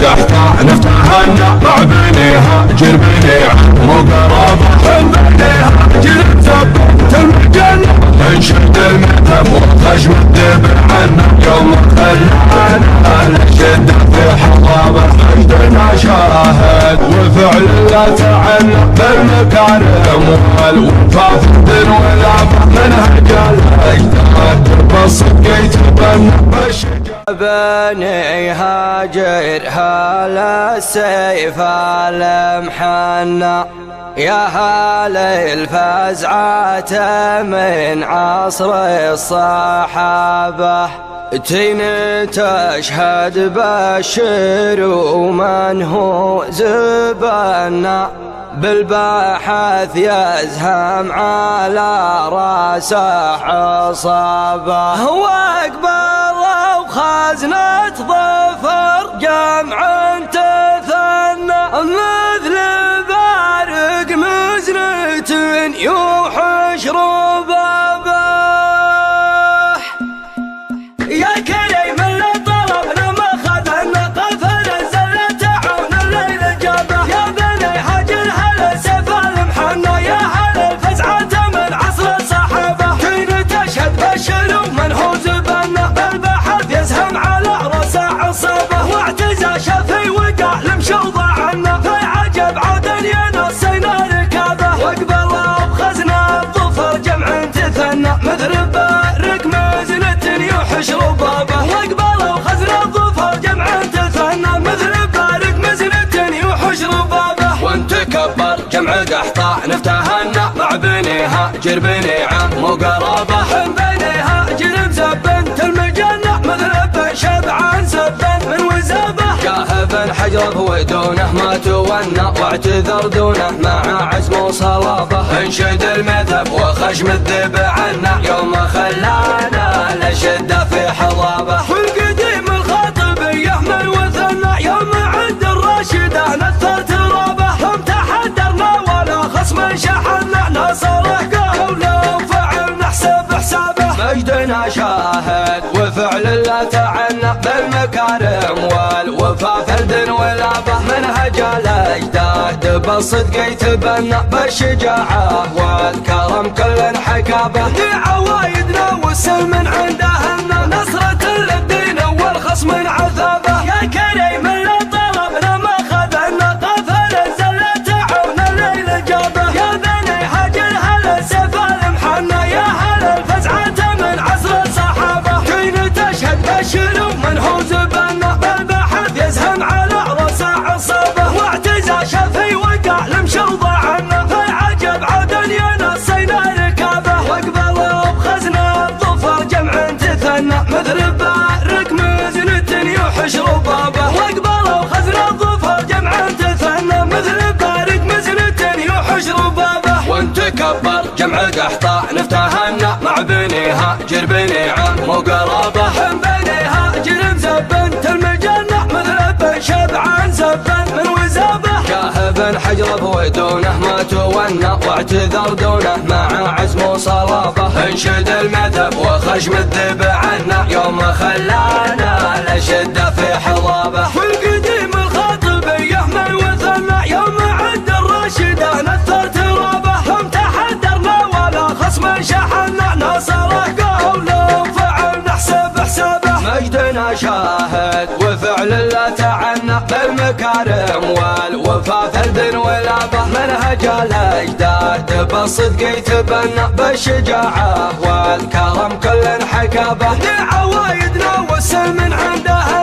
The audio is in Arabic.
قحطة نفتهنا مع بنيها جر بنيها مقربة بنيها جر ثبت المجنة انشد المذهب وخشم الدبر عنا يوم خلانا نشد في حضابة مجدنا شاهد وفعل لا تعنى بالمكارم والوفا فد والعفا منهج الاجداد بالصدق يتبنى بالشجاع بني هاجرها للسيف المحنى يا هل الفزعة من عصر الصحابة تين تشهد بشر ومن هو زبنا بالبحث يزهم على راسه عصابة واقبل خزنة ظفر جمع تثنى مثل بارق مزنة يوحش ربابه يا كريم اللي طلبنا ما خذنا قفل الزلة تعون الليل جابه يا بني هاجر هلا سيف المحنى يا هلا الفزعة من عصر الصحابة كين تشهد بشر ومنحوز بنا بالبحث يزهم على رأس عصابة واعتزى شافي وقع لمشوضة عنا في عجب عودا ينصينا ركابه واقبل بخزنا الظفر جمع تثنى مثل بارك مزنة يوحش ربابه واقبل بخزنا الظفر جمع تثنى مثل بارك مزنة يوحش ربابه وانتكبر جمع قحطة نفتهنا مع بنيها جر بنيعة مقربة بنيها جر مزبنت المجنة مثل شبعان سبن من وزابه كاهب حجر ودونه ما تونى واعتذر دونه مع عزم وصلابه انشد المذهب وخشم الذب عنا يوم خلانا نشد في حضابه والقديم الخاطبيه من وثنا يوم عند الراشده نثر ترابه هم تحدرنا ولا خصم شحنا نصره قوله وفعلنا حساب حسابه مجدنا شاهد وفعل لا تعنى بالمكارم والوفا فرد ولابه منهج الاجداد بالصدق يتبنى بالشجاعه والكرم كل حكابه لعوايدنا والسلم عندهن نصرة للدين والخصم عذابه يا كريم اللي طلبنا ما خذنا قفل الزلة تعون الليل جابه يا بني هاجر هلا سيف المحنى يا هلا الفزعة من عصر الصحابة كين تشهد بشر ومنحوز بنا بالبحث يزهم على رأس عصابة واعتزى شافي وقع لمشوضة عنا في عجب عودا ينصينا ركابه واقبل بخزنا الظفر جمع تثنى مثل بارك مزنة يوحش ربابه واقبل بخزنا الظفر جمع تثنى مثل بارك مزنة يوحش ربابه وانتكبر جمع قحطة نفتهنا مع بنيها جر بنيعة مقربة بنيها جر مزبنت المجنة مثل شبعان سبن من وزابه كاهب حجر ودونه ما تونى واعتذر دونه مع عزم وصلابه انشد المذهب وخشم الذب عنا يوم خلانا نشد في حضابه والقديم الخاطبيه من وثنا يوم عند الراشده نثر ترابه هم تحدرنا ولا خصم شحنا نصره قوله وفعلنا حساب حسابه مجدنا شاهد وفعل لا تعنى بالمكارم والوفا فرد ولابه منهج الاجداد بالصدق يتبنى بالشجاعه والكرم كل حكابه لعوايدنا والسلم عندها